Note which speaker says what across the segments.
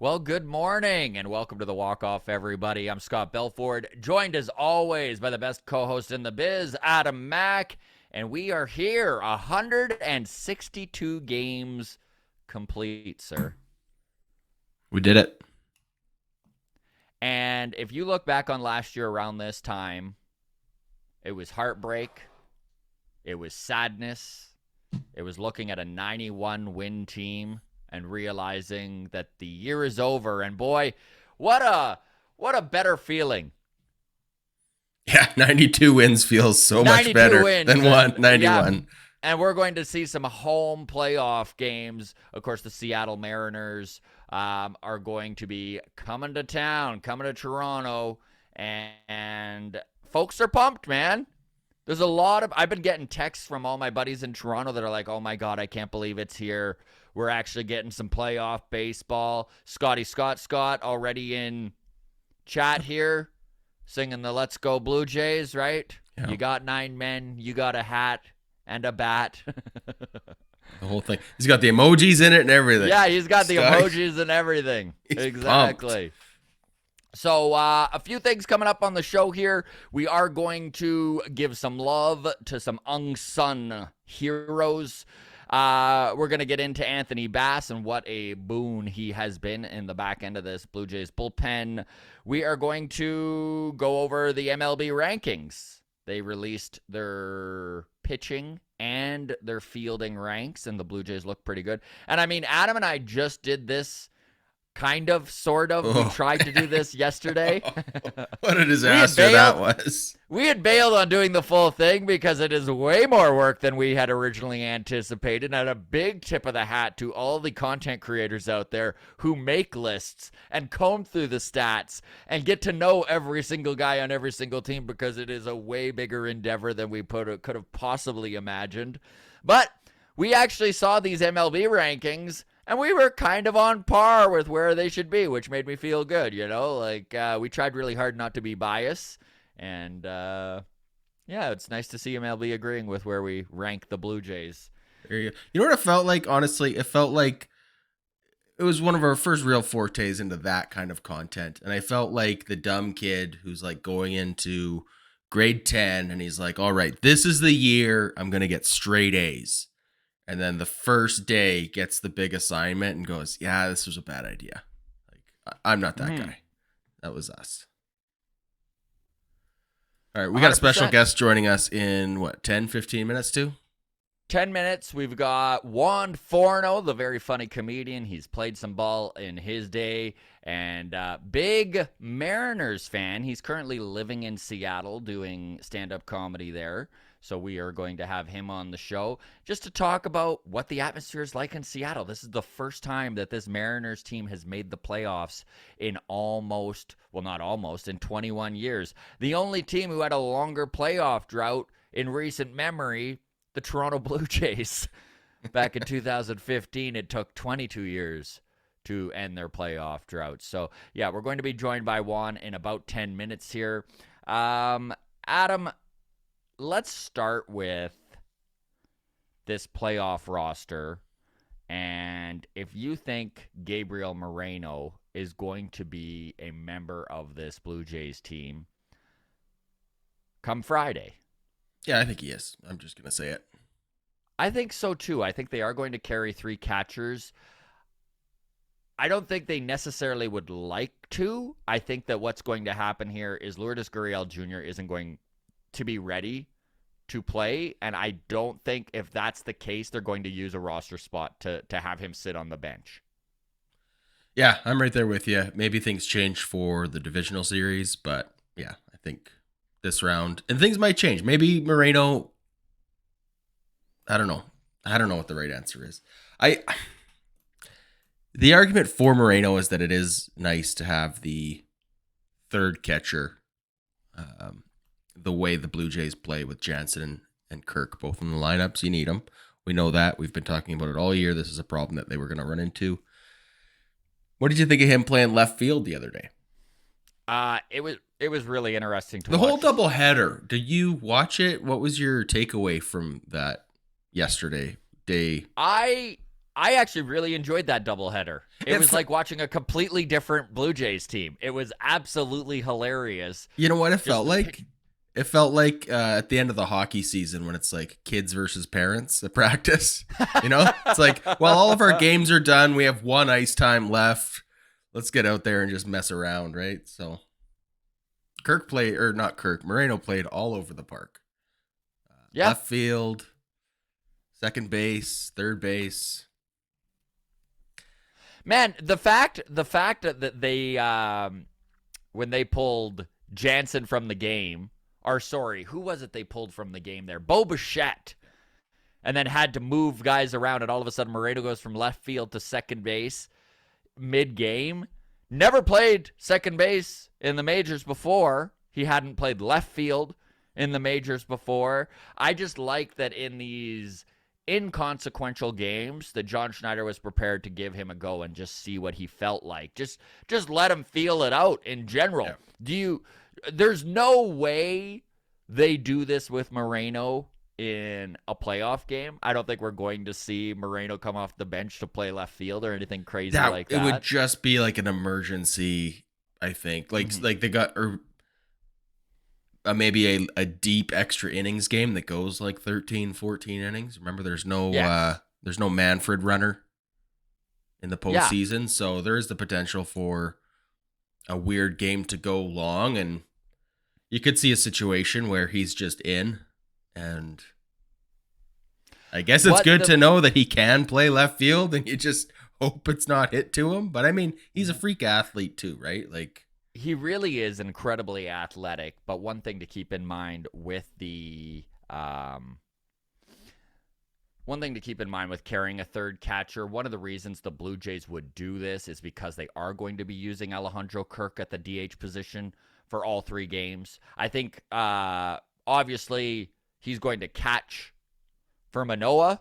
Speaker 1: Well, good morning and welcome to the Walk Off, everybody. I'm Scott Belford, joined as always by the best co-host in the biz, Adam Mack, and we are here 162 games complete, sir.
Speaker 2: We did it.
Speaker 1: And if you look back on last year around this time, it was heartbreak, it was sadness, it was looking at a 91 win team and realizing that the year is over. And boy, what a better feeling.
Speaker 2: Yeah, 92 wins feels so much
Speaker 1: 92
Speaker 2: better
Speaker 1: wins
Speaker 2: than
Speaker 1: and
Speaker 2: 191.
Speaker 1: yeah, and we're going to see some home playoff games. Of course, the Seattle Mariners are going to be coming to town, coming to Toronto, and folks are pumped, man. There's a lot of I've been getting texts from all my buddies in Toronto that are like, "Oh my god, I can't believe it's here. We're actually getting some playoff baseball." Scott already in chat here singing the "Let's Go Blue Jays," right?
Speaker 2: Yeah.
Speaker 1: You got 9 men, you got a hat and a bat.
Speaker 2: The whole thing. He's got the emojis in it and everything.
Speaker 1: Yeah, he's got the
Speaker 2: Scotty,
Speaker 1: emojis and everything.
Speaker 2: he's
Speaker 1: Exactly. So, a few things coming up on the show here. We are going to give some love to some unsung heroes. We're going to get into Anthony Bass and what a boon he has been in the back end of this Blue Jays bullpen. We are going to go over the MLB rankings. They released their pitching and their fielding ranks, and the Blue Jays look pretty good. And I mean, Adam and I just did this. Kind of, sort of. We tried to do this yesterday.
Speaker 2: What a disaster that was.
Speaker 1: We had bailed on doing the full thing because it is way more work than we had originally anticipated. And a big tip of the hat to all the content creators out there who make lists and comb through the stats and get to know every single guy on every single team, because it is a way bigger endeavor than we could have possibly imagined. But we actually saw these MLB rankings, and we were kind of on par with where they should be, which made me feel good, you know? Like, we tried really hard not to be biased. And, yeah, it's nice to see MLB agreeing with where we rank the Blue Jays.
Speaker 2: There you go. You know what it felt like, honestly? It felt like it was one of our first real fortes into that kind of content. And I felt like the dumb kid who's like going into grade 10 and he's like, all right, this is the year I'm going to get straight A's. And then the first day gets the big assignment and goes, yeah, this was a bad idea. Like, I'm not that guy. That was us. All right, we got 100%. A special guest joining us in, 10, 15 minutes too?
Speaker 1: 10 minutes. We've got Juan Forno, the very funny comedian. He's played some ball in his day, and big Mariners fan. He's currently living in Seattle doing stand-up comedy there. So we are going to have him on the show just to talk about what the atmosphere is like in Seattle. This is the first time that this Mariners team has made the playoffs in in 21 years. The only team who had a longer playoff drought in recent memory, the Toronto Blue Jays. Back in 2015, it took 22 years to end their playoff drought. So, yeah, we're going to be joined by Juan in about 10 minutes here. Adam, let's start with this playoff roster. And if you think Gabriel Moreno is going to be a member of this Blue Jays team come Friday.
Speaker 2: Yeah, I think he is. I'm just going to say it.
Speaker 1: I think so, too. I think they are going to carry 3 catchers. I don't think they necessarily would like to. I think that what's going to happen here is Lourdes Gurriel Jr. isn't going to be ready to play, and I don't think if that's the case, they're going to use a roster spot to have him sit on the bench.
Speaker 2: Yeah, I'm right there with you. Maybe things change for the divisional series, but yeah, I think this round, and things might change. Maybe Moreno, I don't know. I don't know what the right answer is. The argument for Moreno is that it is nice to have the third catcher, the way the Blue Jays play with Jansen and Kirk both in the lineups. You need them. We know that. We've been talking about it all year. This is a problem that they were going to run into. What did you think of him playing left field the other day?
Speaker 1: It was really interesting to
Speaker 2: watch.
Speaker 1: The
Speaker 2: whole doubleheader. Did you watch it? What was your takeaway from that yesterday day?
Speaker 1: I I actually really enjoyed that doubleheader. It was
Speaker 2: Fe-
Speaker 1: like watching a completely different Blue Jays team. It was absolutely hilarious.
Speaker 2: You know what it
Speaker 1: Just
Speaker 2: felt like? It felt like at the end of the hockey season when it's like kids versus parents at practice. You know, it's like, well, all of our games are done. We have one ice time left. Let's get out there and just mess around, right? So Moreno played all over the park.
Speaker 1: yeah.
Speaker 2: Left field, second base, third base.
Speaker 1: Man, the fact that they when they pulled Jansen from the game, or sorry, who was it they pulled from the game there? Bo Bichette, and then had to move guys around, and all of a sudden Moreno goes from left field to second base mid-game. Never played second base in the majors before. He hadn't played left field in the majors before. I just like that in these inconsequential games that John Schneider was prepared to give him a go and just see what he felt like. Just let him feel it out in general. Yeah. There's no way they do this with Moreno in a playoff game. I don't think we're going to see Moreno come off the bench to play left field or anything crazy like that.
Speaker 2: It would just be like an emergency, I think. Like like they got maybe a deep extra innings game that goes like 13, 14 innings. Remember, there's no Manfred runner in the postseason, so there is the potential for a weird game to go long, and you could see a situation where he's just in, and I guess it's good to know that he can play left field, and you just hope it's not hit to him. But I mean, he's a freak athlete too, right? Like,
Speaker 1: he really is incredibly athletic, but one thing to keep in mind with carrying a third catcher, one of the reasons the Blue Jays would do this is because they are going to be using Alejandro Kirk at the DH position for all 3 games. I think obviously he's going to catch for Manoah.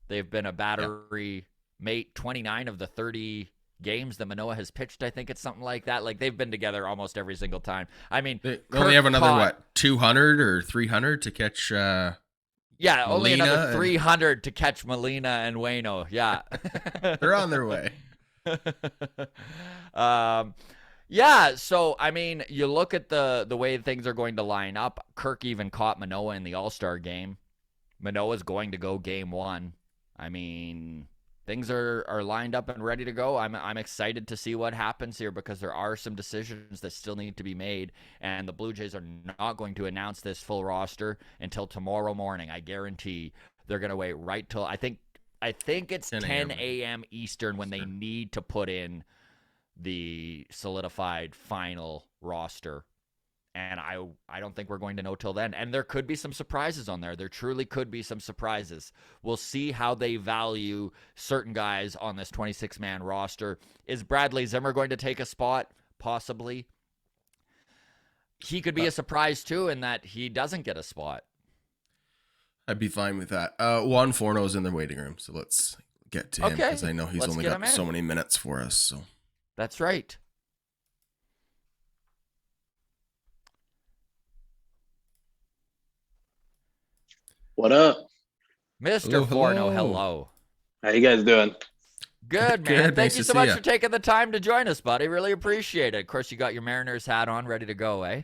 Speaker 1: They've been a battery mate 29 of the 30 games that Manoah has pitched. I think it's something like that. Like, they've been together almost every single time. I mean,
Speaker 2: they only have another 200 or 300 to catch only
Speaker 1: another 300 to catch Molina and Waino. Yeah.
Speaker 2: They're on their way.
Speaker 1: So I mean, you look at the way things are going to line up. Kirk even caught Manoah in the All-Star game. Manoah's going to go game 1. I mean, things are lined up and ready to go. I'm excited to see what happens here because there are some decisions that still need to be made, and the Blue Jays are not going to announce this full roster until tomorrow morning. I guarantee they're going to wait right till I think it's 10 a.m. Eastern when they need to put in the solidified final roster. And I don't think we're going to know till then. And there could be some surprises on there. There truly could be some surprises. We'll see how they value certain guys on this 26-man roster. Is Bradley Zimmer going to take a spot? Possibly. He could be a surprise, too, in that he doesn't get a spot.
Speaker 2: I'd be fine with that. Juan Forno is in the waiting room, so let's get to him because I know he's only got so many minutes for us. So
Speaker 1: that's right.
Speaker 3: What up?
Speaker 1: Mr. Forno, hello.
Speaker 3: How you guys doing?
Speaker 1: Good, man. Thank you so much for taking the time to join us, buddy. Really appreciate it. Of course, you got your Mariners hat on, ready to go, eh?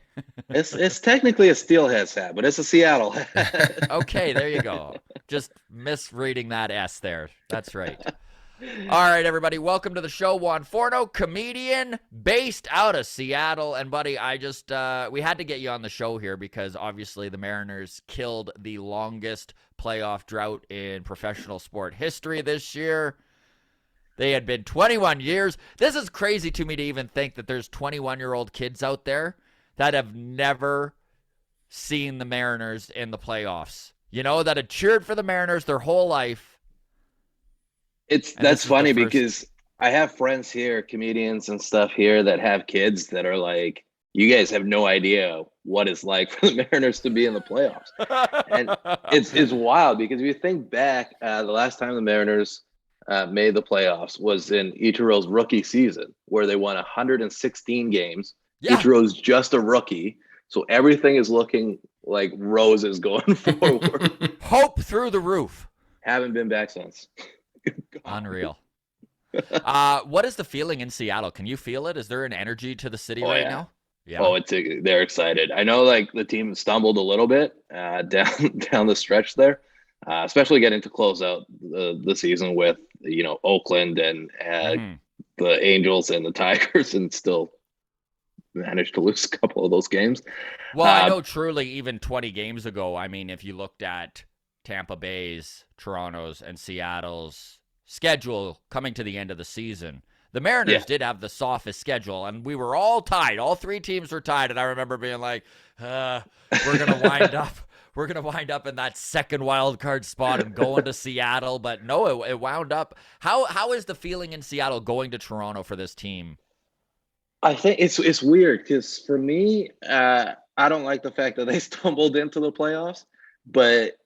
Speaker 3: It's technically a Steelheads hat, but it's a Seattle hat.
Speaker 1: Okay, there you go. Just misreading that S there. That's right. All right, everybody. Welcome to the show. Juan Forno, comedian based out of Seattle. And, buddy, we had to get you on the show here because, obviously, the Mariners killed the longest playoff drought in professional sport history this year. They had been 21 years. This is crazy to me to even think that there's 21-year-old kids out there that have never seen the Mariners in the playoffs. You know, that had cheered for the Mariners their whole life.
Speaker 3: That's funny because I have friends here, comedians and stuff here that have kids that are like, you guys have no idea what it's like for the Mariners to be in the playoffs. And it's wild because if you think back, the last time the Mariners made the playoffs was in Ichiro's rookie season where they won 116 games. Yeah. Ichiro's just a rookie. So everything is looking like roses going forward.
Speaker 1: Hope through the roof.
Speaker 3: Haven't been back since.
Speaker 1: Unreal. What is the feeling in Seattle? Can you feel it? Is there an energy to the city
Speaker 3: Oh
Speaker 1: right
Speaker 3: yeah.
Speaker 1: now? Yeah.
Speaker 3: Oh, they're excited. I know, like the team stumbled a little bit down the stretch there, especially getting to close out the season with Oakland and
Speaker 1: Hmm.
Speaker 3: the Angels and the Tigers, and still managed to lose a couple of those games.
Speaker 1: Well, I
Speaker 3: Uh,
Speaker 1: know truly even 20 games ago, I mean, if you looked at Tampa Bay's, Toronto's, and Seattle's schedule coming to the end of the season, the
Speaker 3: yeah,
Speaker 1: Mariners did have the softest schedule, and we were all tied. All three teams were tied, and I remember being like, we're gonna wind up. We're gonna wind up in that second wild card spot and going to Seattle, but no, it wound up. How is the feeling in Seattle going to Toronto for this team?
Speaker 3: I think it's weird because for me, I don't like the fact that they stumbled into the playoffs, but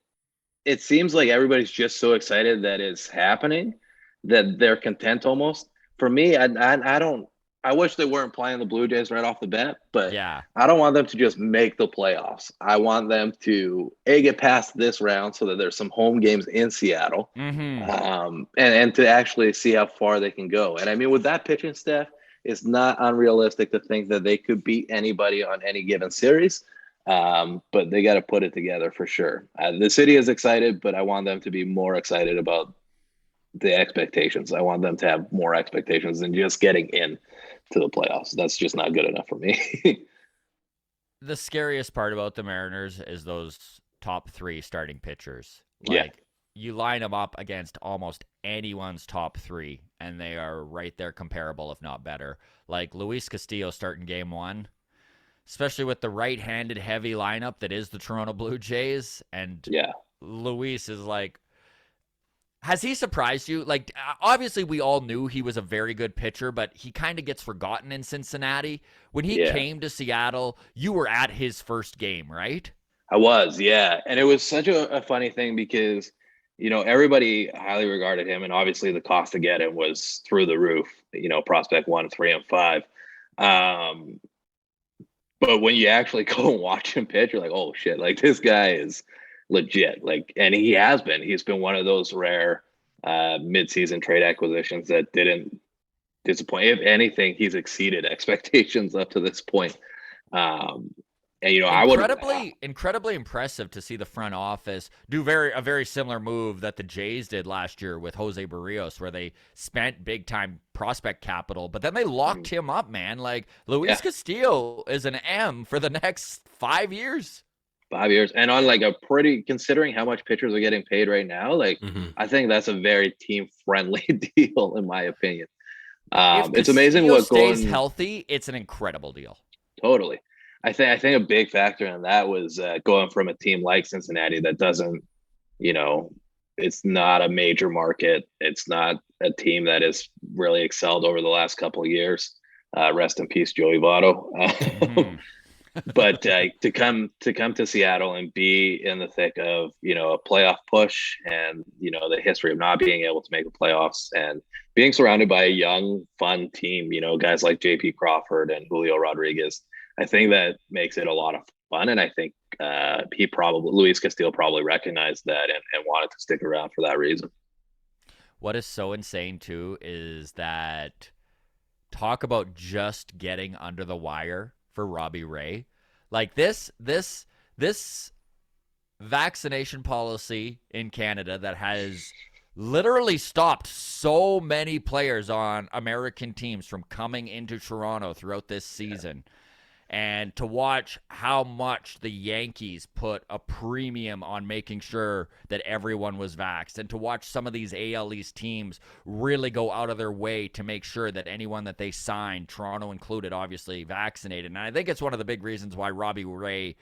Speaker 3: it seems like everybody's just so excited that it's happening that they're content almost. For me, I don't. I wish they weren't playing the Blue Jays right off the bat, but
Speaker 1: Yeah.
Speaker 3: I don't want them to just make the playoffs. I want them to get past this round so that there's some home games in Seattle,
Speaker 1: Mm-hmm.
Speaker 3: and to actually see how far they can go. And I mean, with that pitching staff, it's not unrealistic to think that they could beat anybody on any given series. But they got to put it together for sure. The city is excited, but I want them to be more excited about the expectations. I want them to have more expectations than just getting in to the playoffs. That's just not good enough for me.
Speaker 1: The scariest part about the Mariners is those top three starting pitchers.
Speaker 3: Yeah,
Speaker 1: Like, you line them up against almost anyone's top three, and they are right there comparable, if not better. Like Luis Castillo starting game one, especially with the right-handed heavy lineup that is the Toronto Blue Jays, and
Speaker 3: yeah,
Speaker 1: Luis is like, has he surprised you? Like, obviously, we all knew he was a very good pitcher, but he kind of gets forgotten in Cincinnati. When he
Speaker 3: yeah.
Speaker 1: came to Seattle, you were at his first game, right?
Speaker 3: I was, yeah. And it was such a funny thing because, everybody highly regarded him. And obviously the cost to get him was through the roof, prospect 1, 3, and 5. Um, but when you actually go and watch him pitch, you're like, oh shit, like this guy is legit. Like, and he has been. He's been one of those rare mid-season trade acquisitions that didn't disappoint. If anything, he's exceeded expectations up to this point. Um, and I would have.
Speaker 1: Incredibly impressive to see the front office do a very similar move that the Jays did last year with Jose Barrios, where they spent big time prospect capital, but then they locked him up, man. Like, Luis
Speaker 3: Yeah,
Speaker 1: Castillo is an M for the next 5 years.
Speaker 3: 5 years, and on like a pretty, considering how much pitchers are getting paid right now, like
Speaker 2: Mhm.
Speaker 3: I think that's a very team friendly deal in my opinion.
Speaker 1: If
Speaker 3: It's amazing
Speaker 1: Castillo
Speaker 3: what
Speaker 1: stays
Speaker 3: going.
Speaker 1: healthy, it's an incredible deal.
Speaker 3: Totally. I think a big factor in that was going from a team like Cincinnati that doesn't, you know, it's not a major market. It's not a team that has really excelled over the last couple of years. Rest in peace, Joey Votto.
Speaker 1: Hmm.
Speaker 3: But to come to Seattle and be in the thick of a playoff push and the history of not being able to make the playoffs and being surrounded by a young, fun team, guys like J.P. Crawford and Julio Rodriguez, I think that makes it a lot of fun. And I think Luis Castillo probably recognized that and wanted to stick around for that reason.
Speaker 1: What is so insane too is that, talk about just getting under the wire for Robbie Ray. Like, this vaccination policy in Canada that has literally stopped so many players on American teams from coming into Toronto throughout this season. And to watch how much the Yankees put a premium on making sure that everyone was vaxxed, and to watch some of these AL East teams really go out of their way to make sure that anyone that they signed, Toronto included, obviously vaccinated. And I think it's one of the big reasons why Robbie Ray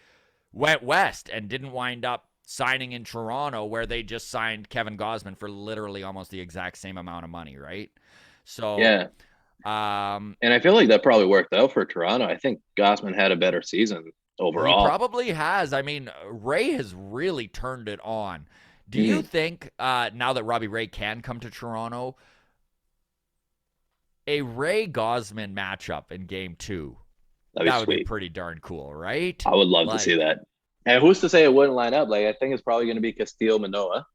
Speaker 1: went west and didn't wind up signing in Toronto, where they just signed Kevin Gausman for literally almost the exact same amount of money, right? So,
Speaker 3: Yeah.
Speaker 1: um,
Speaker 3: And I feel like that probably worked out for Toronto. I think Gossman had a better season
Speaker 1: he
Speaker 3: overall.
Speaker 1: probably has. I mean, Ray has really turned it on. Do you
Speaker 3: Mhm.
Speaker 1: think, now that Robbie Ray can come to Toronto, a Ray Gosman matchup in game two,
Speaker 3: That'd be
Speaker 1: that would be
Speaker 3: sweet.
Speaker 1: pretty darn cool, right?
Speaker 3: I would love to see
Speaker 1: Like,
Speaker 3: that. And who's to say it wouldn't line up? Like, I think it's probably going to be Castillo Manoa.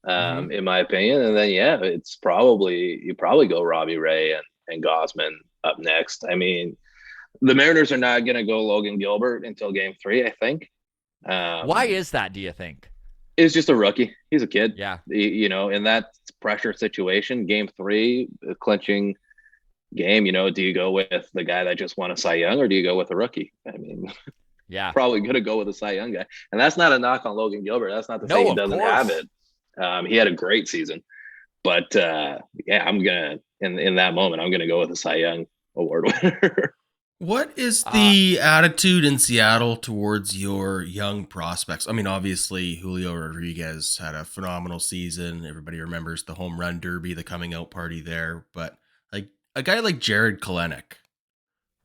Speaker 1: Mm-hmm.
Speaker 3: in my opinion. And then you probably go Robbie Ray and Gosman up next. I mean, the Mariners are not going to go Logan Gilbert until Game 3, I think.
Speaker 1: Why
Speaker 3: Um,
Speaker 1: is that, do you think?
Speaker 3: is just a rookie. He's a kid.
Speaker 1: Yeah.
Speaker 3: In that pressure situation, Game 3, clinching game, do you go with the guy that just won a Cy Young or do you go with a rookie? I mean,
Speaker 1: Yeah.
Speaker 3: probably going to go with a Cy Young guy. And that's not a knock on Logan Gilbert. That's not to say
Speaker 1: No,
Speaker 3: he
Speaker 1: of
Speaker 3: doesn't have
Speaker 1: course.
Speaker 3: it. He had a great season. But I'm going to, in that moment, I'm going to go with a Cy Young award winner.
Speaker 2: What is
Speaker 1: Uh,
Speaker 2: the attitude in Seattle towards your young prospects? I mean, obviously, Julio Rodriguez had a phenomenal season. Everybody remembers the home run derby, the coming out party there. But like a guy like Jared Kelenic,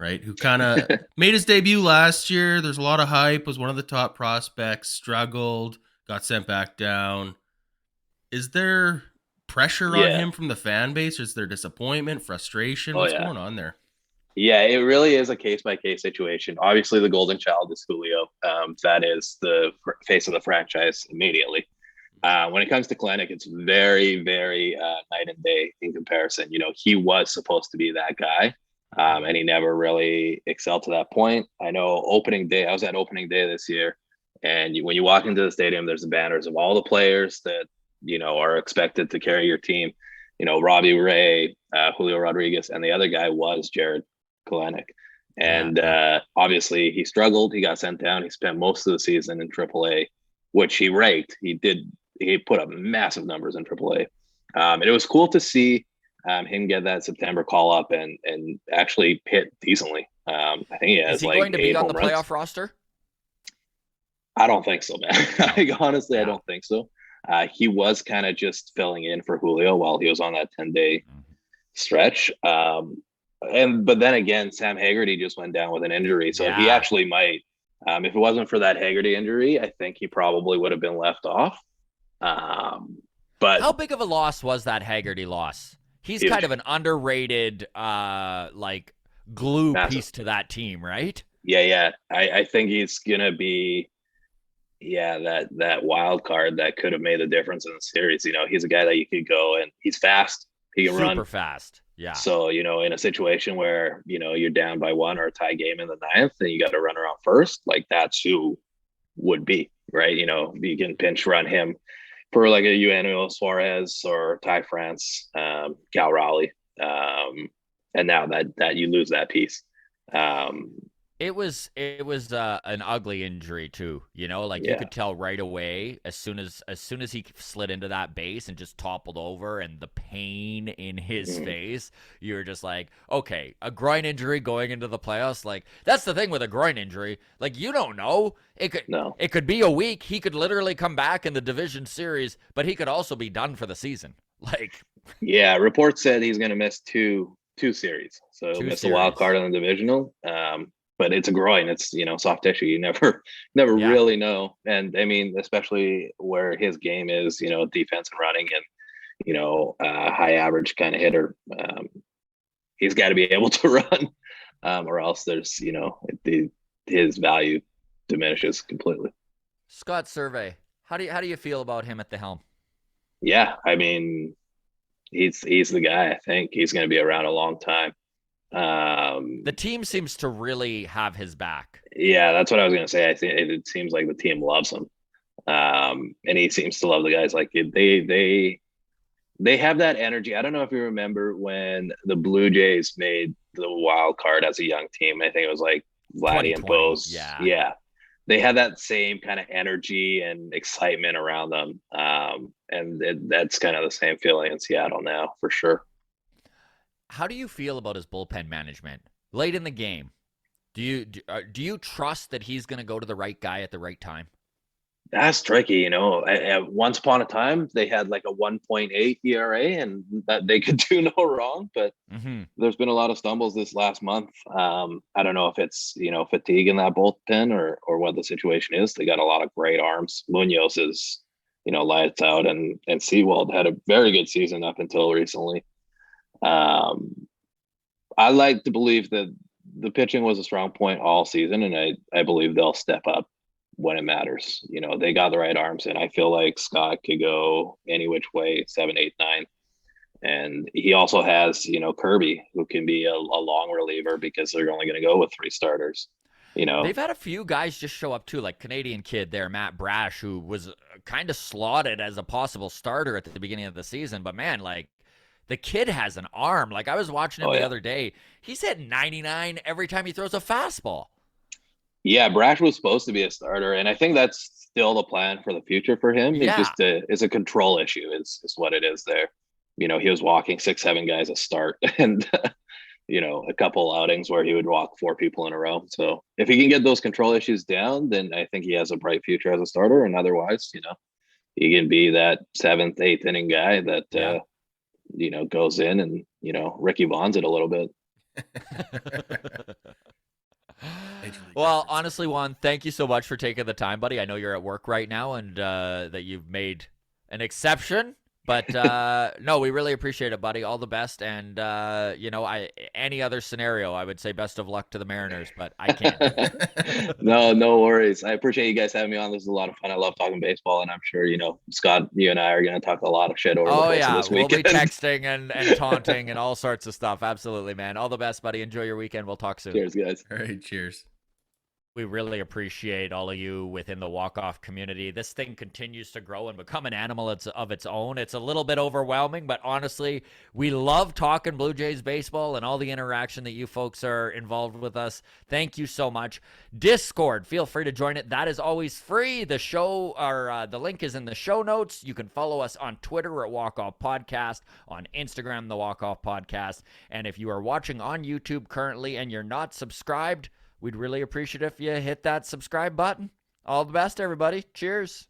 Speaker 2: right, who kind of made his debut last year. There's a lot of hype, was one of the top prospects, struggled, got sent back down. Is there pressure on
Speaker 3: Yeah.
Speaker 2: him from the fan base? Or is there disappointment, frustration?
Speaker 3: Oh,
Speaker 2: What's
Speaker 3: yeah.
Speaker 2: going on there?
Speaker 3: Yeah, it really is a case by case situation. Obviously, the golden child is Julio. That is the face of the franchise immediately. When it comes to Kalenic, it's very, very night and day in comparison. He was supposed to be that guy, and he never really excelled to that point. I know opening day, I was at opening day this year, and when you walk into the stadium, there's the banners of all the players that, are expected to carry your team. Robbie Ray, Julio Rodriguez, and the other guy was Jared Kalenic.
Speaker 1: yeah.
Speaker 3: And obviously, he struggled. He got sent down. He spent most of the season in AAA, which he raked. He put up massive numbers in AAA. And it was cool to see him get that September call up and actually hit decently. I think he
Speaker 1: Is
Speaker 3: has
Speaker 1: he
Speaker 3: like
Speaker 1: going to be
Speaker 3: 8
Speaker 1: on
Speaker 3: home
Speaker 1: the
Speaker 3: runs.
Speaker 1: playoff roster?
Speaker 3: I don't think so, man.
Speaker 1: No.
Speaker 3: Honestly, I
Speaker 1: Yeah.
Speaker 3: don't think so. He was kind of just filling in for Julio while he was on that 10-day
Speaker 1: Mhm.
Speaker 3: stretch. But then again, Sam Haggerty just went down with an injury, so he
Speaker 1: Yeah.
Speaker 3: actually might. If it wasn't for that Haggerty injury, I think he probably would have been left off. But
Speaker 1: How big of a loss was that Haggerty loss? He's kind
Speaker 3: huge,
Speaker 1: of an underrated, like glue
Speaker 3: massive.
Speaker 1: piece to that team, right?
Speaker 3: Yeah. I think he's gonna be, that wild card that could have made the difference in the series. He's a guy that you could go and he's fast. He can run.
Speaker 1: Super fast. Yeah.
Speaker 3: So, in a situation where, you're down by one or a tie game in the ninth and you got to run around first, like that's who would be, right? You can pinch run him for like a Eugenio Suarez or Ty France, Cal Raleigh. And now that you lose that piece. Um,
Speaker 1: It was an ugly injury too, like you
Speaker 3: yeah.
Speaker 1: could tell right away as soon as he slid into that base and just toppled over and the pain in his
Speaker 3: Mhm.
Speaker 1: face, you were just like, okay, a groin injury going into the playoffs, like that's the thing with a groin injury, like you don't know. It could
Speaker 3: No.
Speaker 1: it could be a week, he could literally come back in the division series, but he could also be done for the season. Like
Speaker 3: Yeah. Reports said he's going to miss two series. So he'll
Speaker 1: two
Speaker 3: miss a wild
Speaker 1: series.
Speaker 3: card on the divisional. But it's a groin. It's, soft tissue. You never
Speaker 1: Yeah.
Speaker 3: really know. And I mean, especially where his game is, defense and running and, high average kind of hitter. He's got to be able to run, or else there's, his value diminishes completely.
Speaker 1: Scott Survey, how do you feel about him at the helm?
Speaker 3: Yeah. I mean, he's the guy. I think he's going to be around a long time.
Speaker 1: The team seems to really have his back.
Speaker 3: Yeah, that's what I was going to say. I think it seems like the team loves him. And he seems to love the guys. Like they have that energy. I don't know if you remember when the Blue Jays made the wild card as a young team. I think it was like Vladdy and
Speaker 1: 2020.
Speaker 3: Bose.
Speaker 1: Yeah.
Speaker 3: Yeah, they had that same kind of energy and excitement around them. That's kind of the same feeling in Seattle now, for sure.
Speaker 1: How do you feel about his bullpen management late in the game? Do you trust that he's going to go to the right guy at the right time?
Speaker 3: That's tricky, Once upon a time, they had like a 1.8 ERA, and that they could do no wrong. But
Speaker 1: Mm-hmm.
Speaker 3: there's been a lot of stumbles this last month. I don't know if it's fatigue in that bullpen or what the situation is. They got a lot of great arms. Munoz is lights out, and Seawald had a very good season up until recently. I like to believe that the pitching was a strong point all season, and I believe they'll step up when it matters. You know, they got the right arms, and I feel like Scott could go any which way, 7, 8, 9. And he also has, you know, Kirby, who can be a long reliever because they're only going to go with 3 starters. You know,
Speaker 1: They've had a few guys just show up too, like Canadian kid there, Matt Brash, who was kind of slotted as a possible starter at the beginning of the season. But man, like the kid has an arm. Like I was watching him
Speaker 3: oh
Speaker 1: the
Speaker 3: yeah,
Speaker 1: other day. He's hitting 99 every time he throws a fastball.
Speaker 3: yeah. Brash was supposed to be a starter, and I think that's still the plan for the future for him. It's
Speaker 1: Yeah.
Speaker 3: just it's a control issue. Is what it is there. You know, he was walking 6, 7 guys a start, and you know, a couple outings where he would walk 4 people in a row. So if he can get those control issues down, then I think he has a bright future as a starter. And otherwise, you know, he can be that 7th, 8th inning guy that
Speaker 1: Yeah.
Speaker 3: you know, goes in and, you know, Ricky Vaughn's it a little bit.
Speaker 1: Well, honestly, Juan, thank you so much for taking the time, buddy. I know you're at work right now and that you've made an exception. But no, we really appreciate it, buddy. All the best. And, you know, any other scenario, I would say best of luck to the Mariners, but I can't.
Speaker 3: No worries. I appreciate you guys having me on. This is a lot of fun. I love talking baseball, and I'm sure, you know, Scott, you and I are going to talk a lot of shit over the
Speaker 1: Oh,
Speaker 3: course
Speaker 1: yeah.
Speaker 3: of this
Speaker 1: We'll be
Speaker 3: weekend.
Speaker 1: texting and taunting and all sorts of stuff. Absolutely, man. All the best, buddy. Enjoy your weekend. We'll talk soon.
Speaker 3: Cheers, guys.
Speaker 2: All right, cheers.
Speaker 1: We really appreciate all of you within the walk-off community. This thing continues to grow and become an animal of its own. It's a little bit overwhelming, but honestly, we love talking Blue Jays baseball and all the interaction that you folks are involved with us. Thank you so much. Discord, feel free to join it. That is always free. The show, or the link is in the show notes. You can follow us on Twitter at Walk Off Podcast, on Instagram, the Walk Off Podcast. And if you are watching on YouTube currently and you're not subscribed, we'd really appreciate if you hit that subscribe button. All the best, everybody. Cheers.